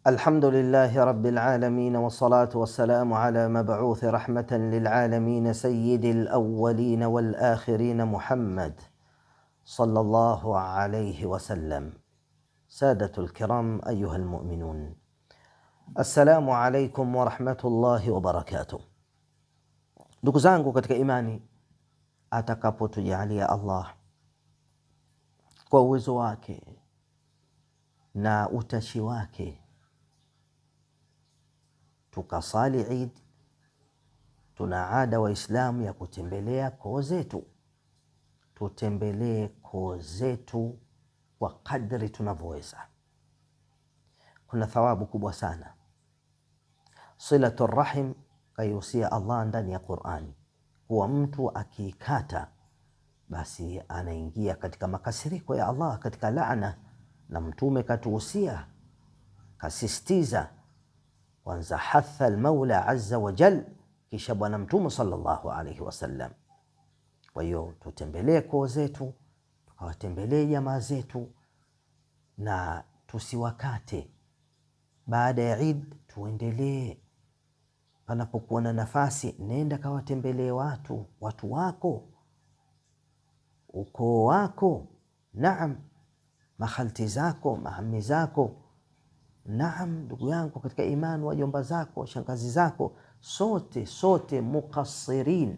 الحمد لله رب العالمين، والصلاة والسلام على مبعوث رحمة للعالمين سيد الأولين والآخرين محمد صلى الله عليه وسلم. سادة الكرام أيها المؤمنون، السلام عليكم ورحمة الله وبركاته. Ndugu zangu katika imani, atakapotujalia Allah kwa uwezo wake na utashi wake tukasali Eid, tuna ada Waislamu ya kutembelea koo zetu. Tutembelee koo zetu kwa kadri tunavyoweza. Kuna thawabu kubwa sana. Silatu rahim kaihusia Allah ndani ya Qur'ani kuwa mtu akiikata basi anaingia katika makasiriko ya Allah, katika laana. Na Mtume katuhusia, kasisitiza kwanza, hatha almaula azza wa jal, kisha Bwana Mtume sallallahu alaihi wasallam. Kwa hiyo tutembelee koo zetu, tukawatembelee jamaa zetu na tusiwakate. Baada ya Eid tuendelee, panapokuwa na nafasi, nenda kawatembelee watu wako, ukoo wako, naam, makhalti zako, mahami zako, naam, ndugu yangu katika imani, wajomba zako, shangazi zako, sote muqassirin.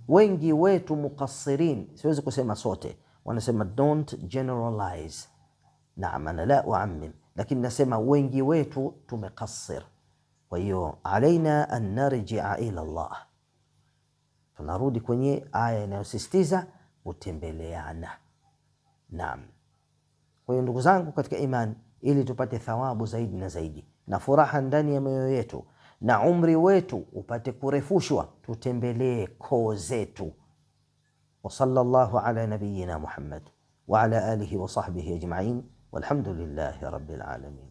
Wengi wetu muqassirin, siwezi kusema sote, wanasema don't generalize. Naam, ana la uammim, lakini nasema wengi wetu tumekassir. Kwa hiyo alaina an narji'a ila Allah, tunarudi kwenye aya inayosisitiza kutembeleana. Naam. Kwa hiyo ndugu zangu katika imani, ili tupate thawabu zaidi na zaidi na furaha ndani ya mioyo yetu na umri wetu upate kurefushwa, tutembelee koo zetu. Wa sallallahu ala nabiyyina Muhammad wa ala alihi wa sahbihi ajma'in, walhamdulillahi rabbil alamin.